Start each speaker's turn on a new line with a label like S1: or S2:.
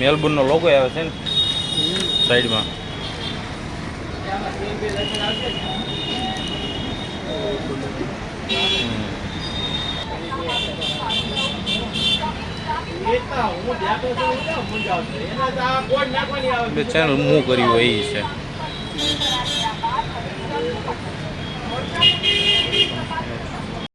S1: મેલબોર્નનો logo આવે છે ને સાઈડમાં. ચેનલ મૂવ કર્યું હોય એ છે.